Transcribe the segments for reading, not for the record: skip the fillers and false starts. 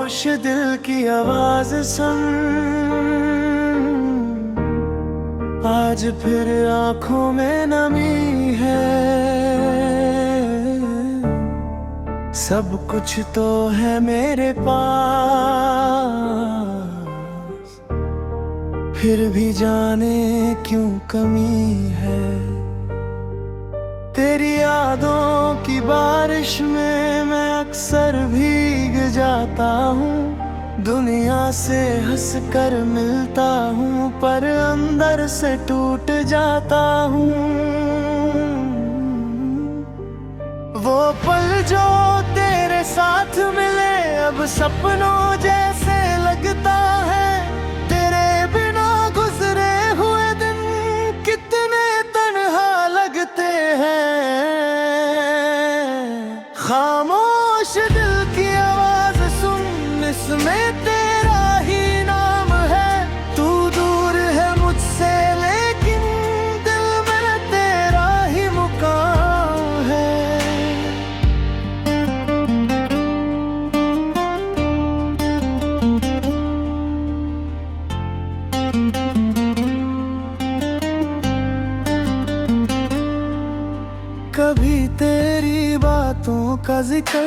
खामोश दिल की आवाज सुन, आज फिर आंखों में नमी है। सब कुछ तो है मेरे पास, फिर भी जाने क्यों कमी है। तेरी यादों की बारिश में मैं अक्सर भीग जाता हूँ। दुनिया से हंसकर मिलता हूँ, पर अंदर से टूट जाता हूँ। वो पल जो तेरे साथ मिले अब सपनों जैसे लगता है। तेरे बिना गुजरे हुए दिन कितने तन्हा लगते हैं। खामोश दिल की आवाज सुन, इसमें तेरा ही नाम है। तू दूर है मुझसे लेकिन दिल में तेरा ही मुकाम है। कभी तेरी बातों का जिक्र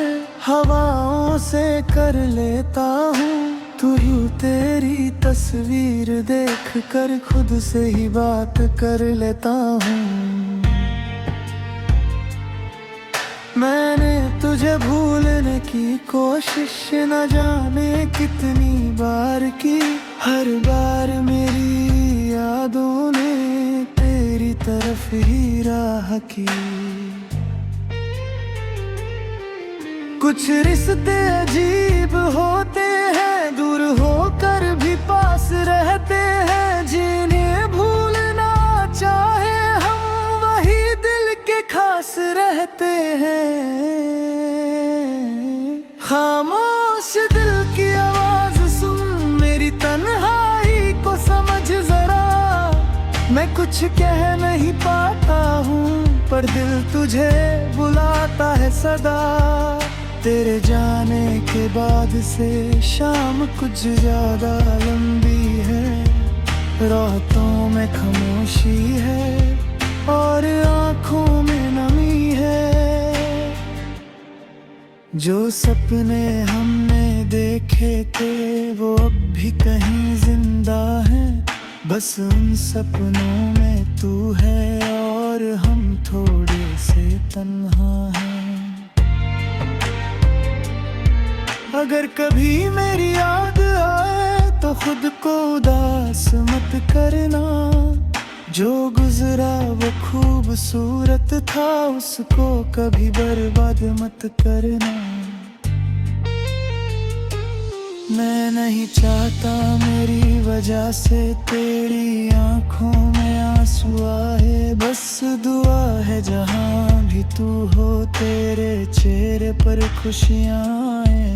हवाओं से कर लेता हूँ। तू तेरी तस्वीर देख कर खुद से ही बात कर लेता हूँ। मैंने तुझे भूलने की कोशिश न जाने कितनी बार की। हर बार मेरी यादों ने तेरी तरफ ही राह की। कुछ रिश्ते अजीब होते हैं, दूर होकर भी पास रहते हैं। जिन्हें भूलना चाहे हम वही दिल के खास रहते हैं। खामोश दिल की आवाज सुन, मेरी तन्हाई को समझ जरा। मैं कुछ कह नहीं पाता हूँ, पर दिल तुझे बुलाता है सदा। तेरे जाने के बाद से शाम कुछ ज्यादा लंबी है। रातों में खामोशी है और आंखों में नमी है। जो सपने हमने देखे थे वो अब भी कहीं जिंदा हैं। बस उन सपनों में तू है और हम थोड़े से तन्हा हैं। अगर कभी मेरी याद आए तो खुद को उदास मत करना। जो गुजरा वो खूबसूरत था, उसको कभी बर्बाद मत करना। मैं नहीं चाहता मेरी वजह से तेरी आंखों में आंसू आए। बस दुआ है जहां भी तू हो तेरे चेहरे पर खुशियां आए।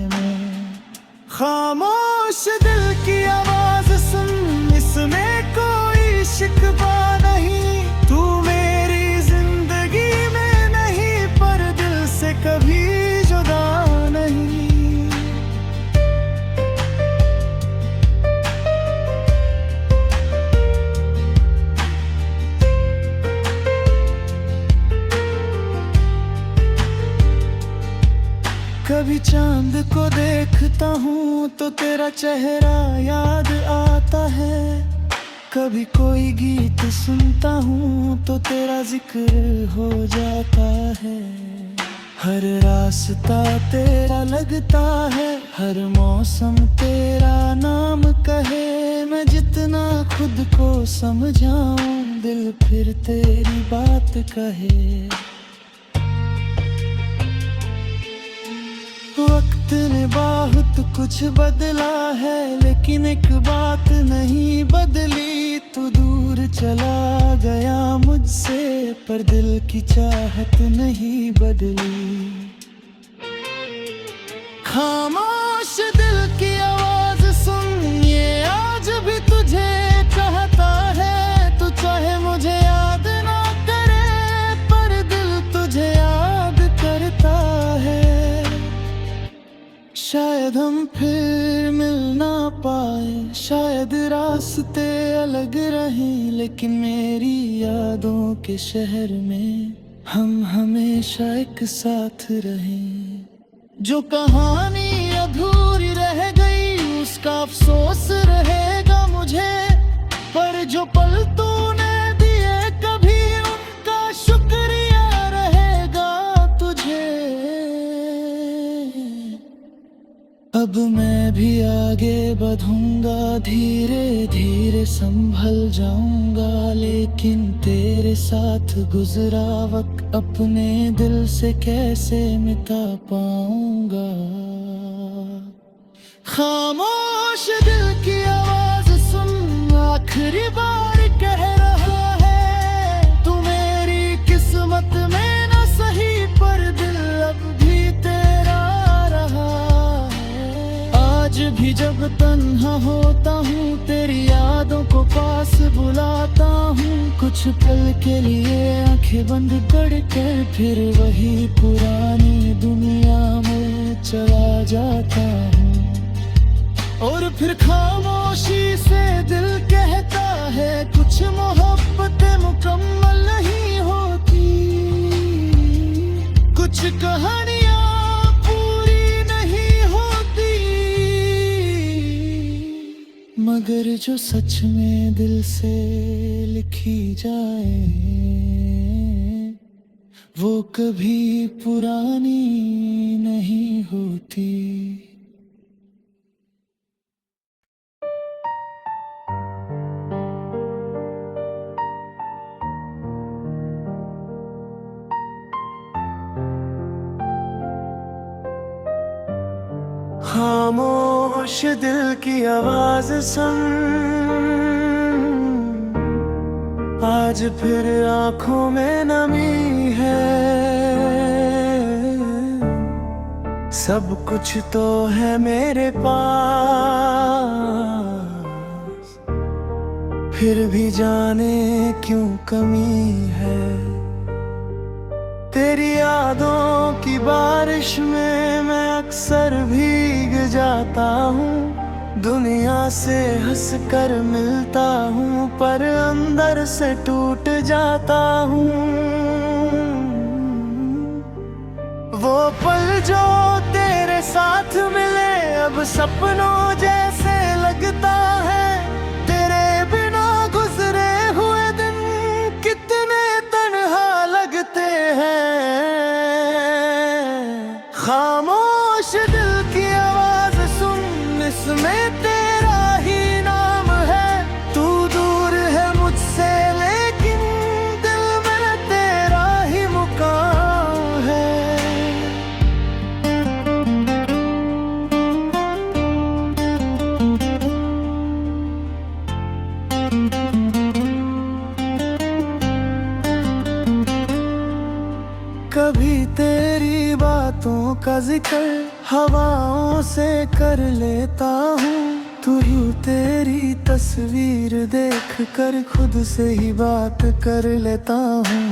खामोश दिल की आवाज सुन, इसमें कोई शिकवा नहीं। तू मेरी जिंदगी में नहीं, पर दिल से कभी जुदा नहीं। कभी चांद को देखता हूँ तो तेरा चेहरा याद आता है। कभी कोई गीत सुनता हूँ तो तेरा जिक्र हो जाता है। हर रास्ता तेरा लगता है, हर मौसम तेरा नाम कहे। मैं जितना खुद को समझाऊं दिल फिर तेरी बात कहे। वक्त ने बहुत कुछ बदला है, लेकिन एक बात नहीं बदली। तू दूर चला गया मुझसे, पर दिल की चाहत नहीं बदली। खामोश दिल की आवाज सुन, ये आज भी तुझे चाहता है। तू चाहे मुझे याद ना करे, पर दिल तुझे याद करता है। शायद हम फिर मिल ना पाए, शायद रास्ते अलग रहे, लेकिन मेरी यादों के शहर में हम हमेशा एक साथ रहे। जो कहानी अधूरी रह गई उसका अफसोस रहेगा मुझे, पर जो पल तूने दिए कभी उनका शुक्रिया रहेगा तुझे। अब मैं भी आगे बढ़ूंगा, धीरे धीरे संभल जाऊंगा, लेकिन तेरे साथ गुजरा वक्त अपने दिल से कैसे मिटा पाऊंगा। खामोश दिल की आवाज सुन, आखिरी बार कह रहा है, तू मेरी किस्मत में न सही पर दिल अब भी तेरा रहा है। आज भी जब तन्हा होता हूँ तेरी यादों को पास बुलाता हूँ, कुछ पल के लिए आंखें बंद करके फिर वही पुरानी दुनिया में चला जाता हूँ। और फिर खामोशी से दिल कहता है कुछ मोहब्बतें मुकम्मल नहीं होती, कुछ कहानियां पूरी नहीं होती, मगर जो सच में दिल से लिखी जाए वो कभी पुरानी नहीं होती। खामोश दिल की आवाज सुन, आज फिर आंखों में नमी है, सब कुछ तो है मेरे पास, फिर भी जाने क्यों कमी है। तेरी यादों की बारिश में मैं अक्सर भीग जाता हूँ, दुनिया से हंसकर मिलता हूँ पर अंदर से टूट जाता हूँ। वो पल जो तेरे साथ मिले अब सपनों जैसे लगता है, तेरे बिना गुजरे हुए दिन कितने तन्हा लगते हैं। खामोश दिल की आवाज सुन, इसमें तेरा ही नाम है, तू दूर है मुझसे लेकिन दिल में तेरा ही मुकाम है। कभी तेरी बातों का जिक्र हवाओं से कर लेता हूँ, तू ही तेरी तस्वीर देख कर खुद से ही बात कर लेता हूँ।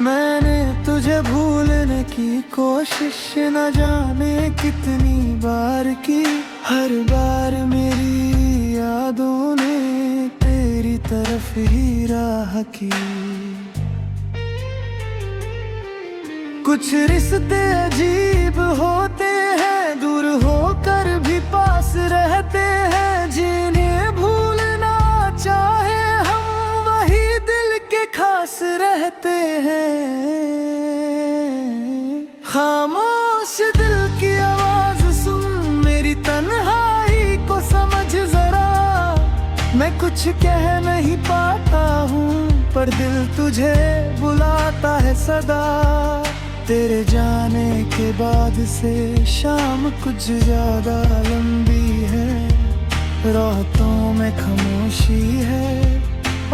मैंने तुझे भूलने की कोशिश न जाने कितनी बार की, हर बार मेरी यादों ने तेरी तरफ ही राह की। कुछ रिश्ते अजीब होते हैं, दूर होकर भी पास रहते हैं, जिन्हें भूलना चाहे हम वही दिल के खास रहते हैं। खामोश दिल की आवाज सुन, मेरी तन्हाई को समझ जरा, मैं कुछ कह नहीं पाता हूँ पर दिल तुझे बुलाता है सदा। तेरे जाने के बाद से शाम कुछ ज्यादा लंबी है, रातों में खामोशी है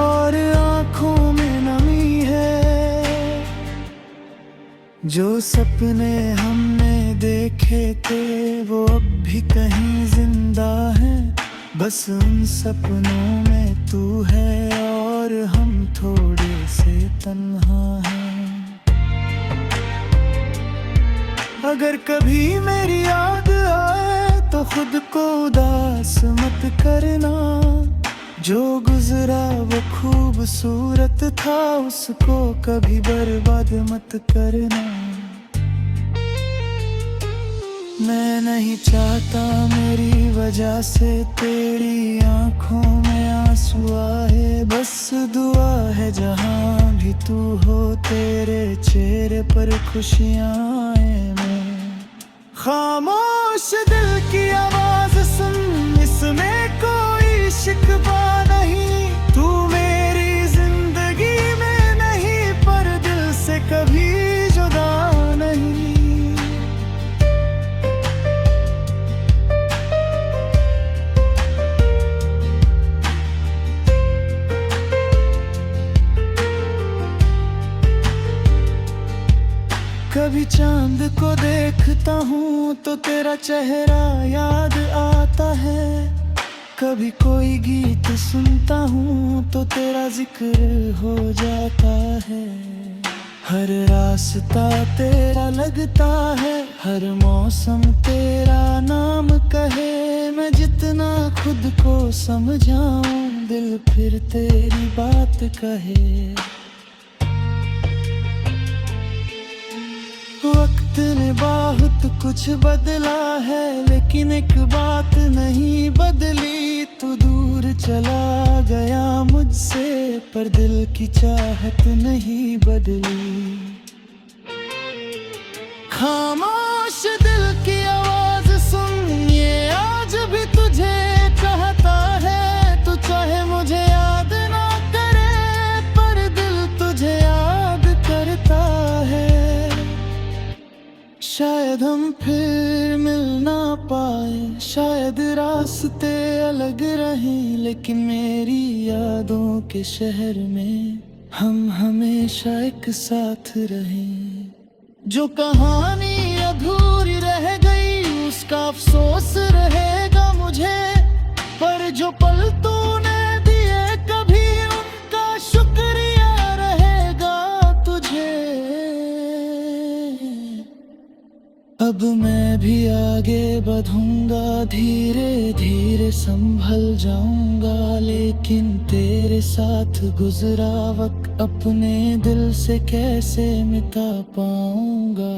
और आंखों में नमी है। जो सपने हमने देखे थे वो अब भी कहीं जिंदा है, बस उन सपनों में तू है और हम थोड़े से तन्हा हैं। अगर कभी मेरी याद आए तो खुद को उदास मत करना। जो गुजरा वो खूबसूरत था, उसको कभी बर्बाद मत करना। मैं नहीं चाहता मेरी वजह से तेरी आंखों में आंसू आए। बस दुआ है जहां भी तू हो, तेरे चेहरे पर खुशियां आए। मैं खामोश दिल की आवाज सुन, इसमें कोई शिकवा नहीं। तू मेरी जिंदगी में नहीं, पर दिल से कभी जुदा नहीं। कभी चांद को देखता हूँ तो तेरा चेहरा याद आता है। कभी कोई गीत सुनता हूँ तो तेरा जिक्र हो जाता है। हर रास्ता तेरा लगता है, हर मौसम तेरा नाम कहे। मैं जितना खुद को समझाऊं, दिल फिर तेरी बात कहे। वक्त ने बहुत कुछ बदला है, लेकिन एक बात नहीं बदली। तू दूर चला गया मुझसे, पर दिल की चाहत नहीं बदली। खामोश दिल की आवाज सुन, ये आज भी तुझे कहता है। तू चाहे मुझे याद ना करे, पर दिल तुझे याद करता है। शायद हम फिर मिल ना पाए, शायद रास्ते अलग रहें, लेकिन मेरी यादों के शहर में हम हमेशा एक साथ रहें। जो कहानी अधूरी रह गई उसका अफसोस रहेगा मुझे, पर जो पल तूने दिए कभी उनका शुक्रिया रहेगा तुझे। अब मैं भी आगे बढ़ूंगा, धीरे धीरे संभल जाऊंगा, लेकिन तेरे साथ गुजरा वक्त अपने दिल से कैसे मिटा पाऊंगा।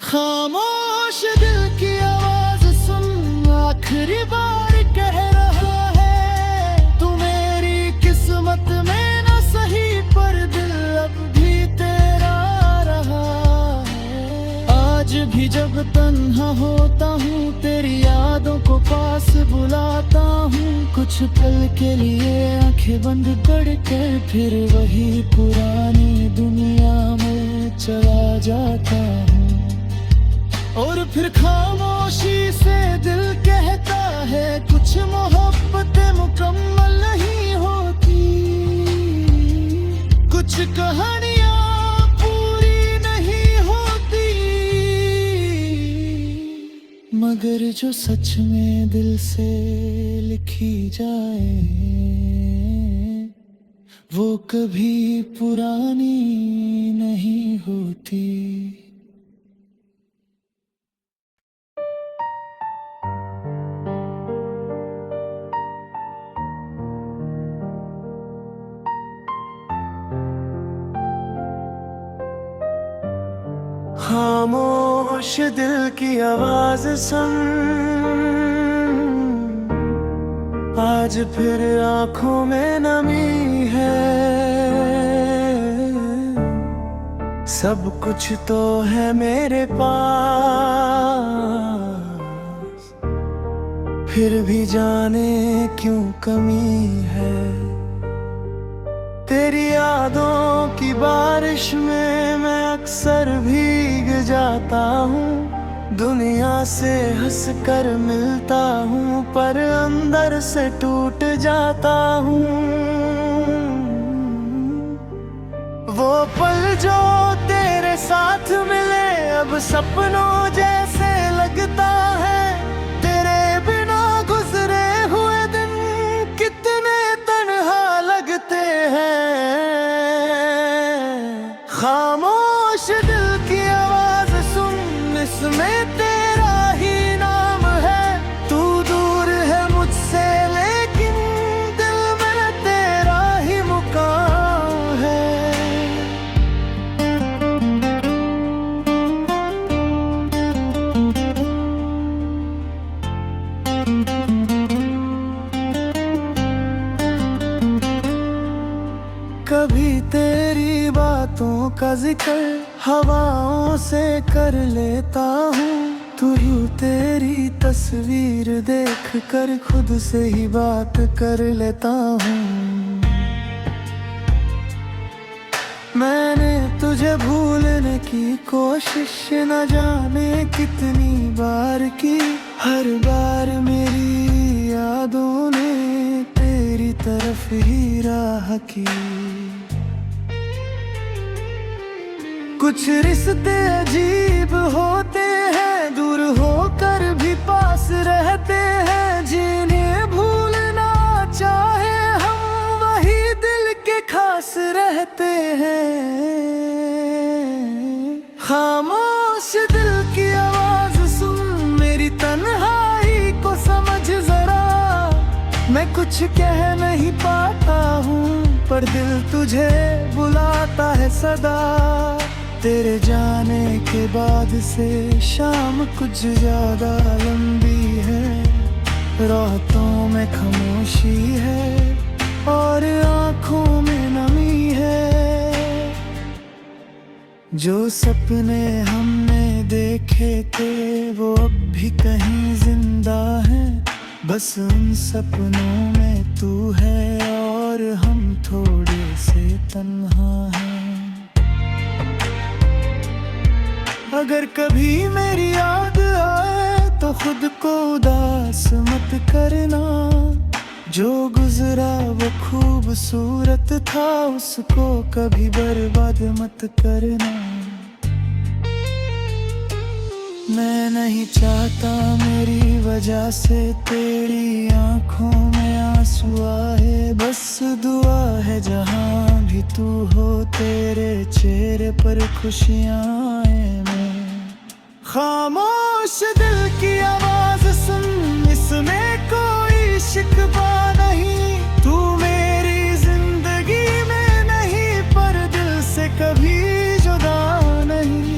खामोश दिल की आवाज सुन, आखिरी बार कह रहा है। तू मेरी किस्मत में न सही, पर दिल अब भी तेरा रहा। आज भी जब तन्हा होता हूँ, तेरी यादों को पास बुलाता हूँ। कुछ पल के लिए आंखें बंद करके फिर वही पुरानी दुनिया में चला जाता हूँ। और फिर खामोशी से दिल कहता है, कुछ मोहब्बतें मुकम्मल नहीं होती, कुछ कहानियाँ मगर जो सच में दिल से लिखी जाए, वो कभी पुरानी नहीं होती। खामोश दिल की आवाज सुन, आज फिर आंखों में नमी है। सब कुछ तो है मेरे पास, फिर भी जाने क्यों कमी है। तेरी यादों की बारिश में मैं अक्सर भीग जाता हूँ। दुनिया से हंस कर मिलता हूँ, पर अंदर से टूट जाता हूँ। वो पल जो तेरे साथ मिले अब सपनों जैसे लगता है। तेरे बिना गुजरे हुए दिन कितने तन्हा लगते हैं। खामोश दिल की आवाज में तेरा ही नाम है। तू दूर है मुझसे लेकिन दिल में तेरा ही मुकाम है। कभी तेरी बातों का जिक्र हवाओं से कर लेता हूँ। तू तेरी तस्वीर देख कर खुद से ही बात कर लेता हूँ। मैंने तुझे भूलने की कोशिश न जाने कितनी बार की। हर बार मेरी यादों ने तेरी तरफ ही राह की। कुछ रिश्ते अजीब होते हैं, दूर होकर भी पास रहते हैं। जिन्हें भूलना चाहे हम वही दिल के खास रहते हैं। खामोश दिल की आवाज सुन, मेरी तन्हाई को समझ जरा। मैं कुछ कह नहीं पाता हूँ पर दिल तुझे बुलाता है सदा। तेरे जाने के बाद से शाम कुछ ज्यादा लंबी है। रातों में खामोशी है और आँखों में नमी है। जो सपने हमने देखे थे वो अब भी कहीं जिंदा हैं। बस उन सपनों में तू है और हम थोड़े से तन्हा हैं। अगर कभी मेरी याद आए तो खुद को उदास मत करना। जो गुजरा वो खूबसूरत था, उसको कभी बर्बाद मत करना। मैं नहीं चाहता मेरी वजह से तेरी आंखों में आंसू आए। बस दुआ है जहां भी तू हो तेरे चेहरे पर खुशियां आए। खामोश दिल की आवाज सुन, इसमें कोई शिकवा नहीं। तू मेरी जिंदगी में नहीं पर दिल से कभी जुदा नहीं।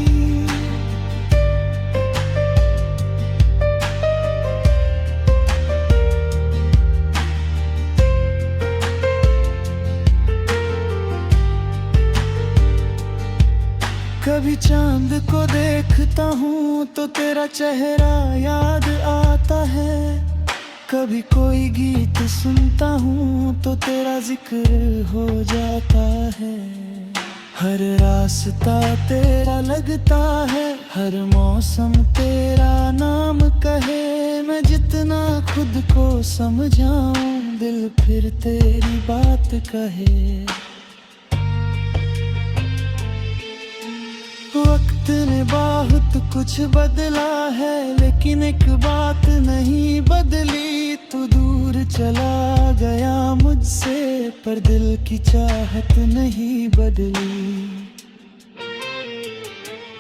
कभी चांद को देखता हूँ तो तेरा चेहरा याद आता है। कभी कोई गीत सुनता हूँ तो तेरा जिक्र हो जाता है। हर रास्ता तेरा लगता है, हर मौसम तेरा नाम कहे। मैं जितना खुद को समझाऊं दिल फिर तेरी बात कहे। वक्त ने बहुत कुछ बदला है लेकिन एक बात नहीं बदली। तू दूर चला गया मुझसे पर दिल की चाहत नहीं बदली।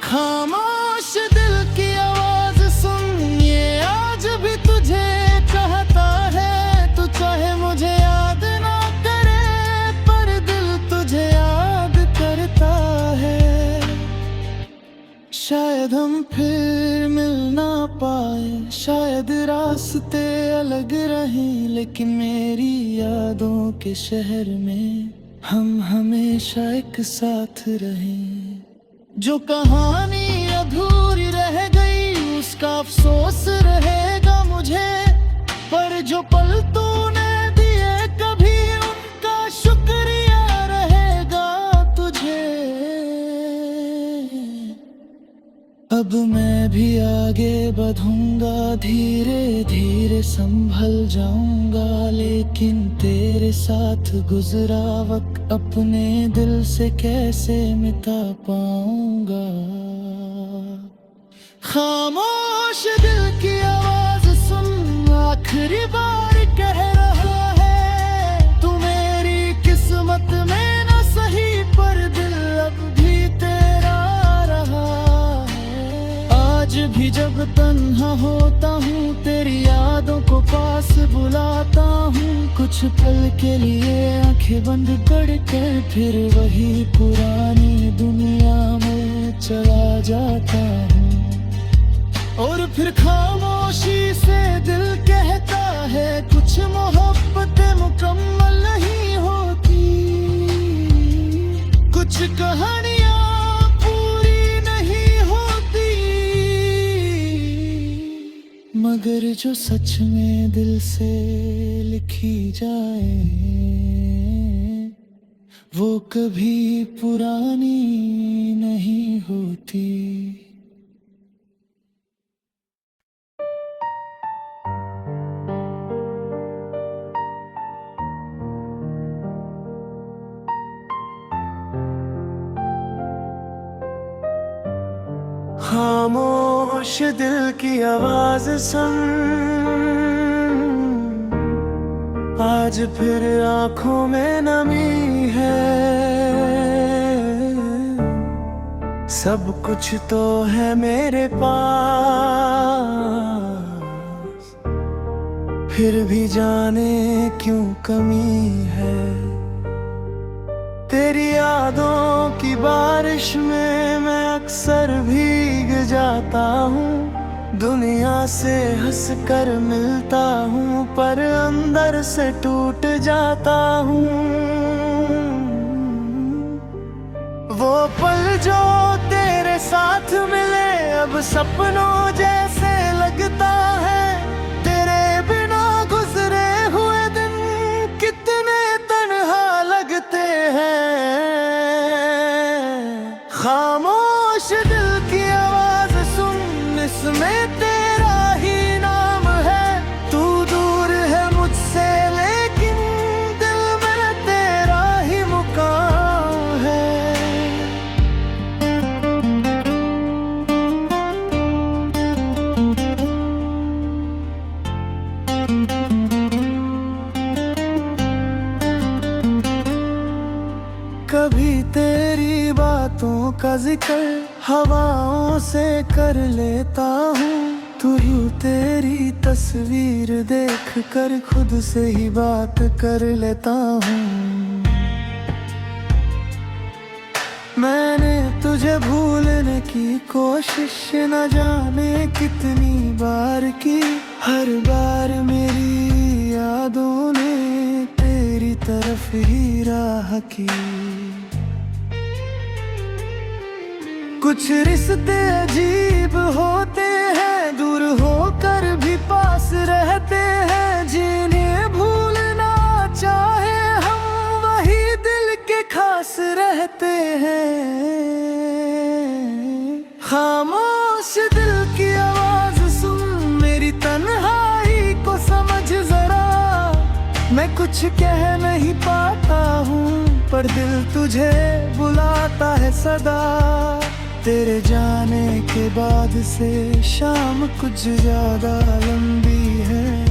खामोश दिल की आवाज सुन, ये आज भी तुझे चाहता है। तू चाहे मुझे याद ना करे पर दिल तुझे याद करता है। शायद हम फिर मिल ना पाए, शायद रास्ते अलग रहें, लेकिन मेरी यादों के शहर में हम हमेशा एक साथ रहें। जो कहानी अधूरी रह गई उसका अफसोस रहेगा मुझे, पर जो पल तूने दिए कभी उनका शुक्रिया रहेगा तुझे। अब मैं भी आगे बढ़ूंगा, धीरे धीरे संभल जाऊंगा, लेकिन तेरे साथ गुजरा वक्त अपने दिल से कैसे मिटा पाऊंगा। खामोश दिल की आवाज सुन, आखिरी बार कह रहा है, तू मेरी किस्मत में न सही पर दिल अब भी तेरा रहा है। आज भी जब तन्हा होता हूँ तेरी यादों को पास बुलाता हूँ। कुछ पल के लिए आंखें बंद करके फिर वही पुरानी दुनिया में चला जाता हूँ। और फिर खामोशी से दिल कहता है कुछ मोहब्बतें मुकम्मल नहीं होती, कुछ कहानियाँ पूरी नहीं होती, मगर जो सच में दिल से लिखी जाए वो कभी पुरानी नहीं होती। खामोश दिल की आवाज सुन, आज फिर आंखों में नमी है। सब कुछ तो है मेरे पास, फिर भी जाने क्यों कमी है। तेरी यादों की बारिश में मैं अक्सर भीग जाता हूँ। दुनिया से हंसकर मिलता हूँ पर अंदर से टूट जाता हूँ। वो पल जो तेरे साथ मिले अब सपनों जैसे लगता है। तेरे बिना गुजरे हुए दिन कितने तन्हा लगते हैं। खामोश दिल की आवाज सुन, इसमें तेरा ही नाम है। तू दूर है मुझसे लेकिन दिल में तेरा ही मुकाम है। कभी तेरी बातों का जिक्र हवाओं से कर लेता हूँ। तू तेरी तस्वीर देख कर खुद से ही बात कर लेता हूँ। मैंने तुझे भूलने की कोशिश न जाने कितनी बार की। हर बार मेरी यादों ने तेरी तरफ ही राह की। कुछ रिश्ते अजीब होते हैं, दूर होकर भी पास रहते हैं। जिन्हें भूलना चाहे हम वही दिल के खास रहते हैं। खामोश दिल की आवाज सुन, मेरी तन्हाई को समझ जरा। मैं कुछ कह नहीं पाता हूँ पर दिल तुझे बुलाता है सदा। तेरे जाने के बाद से शाम कुछ ज्यादा लंबी है।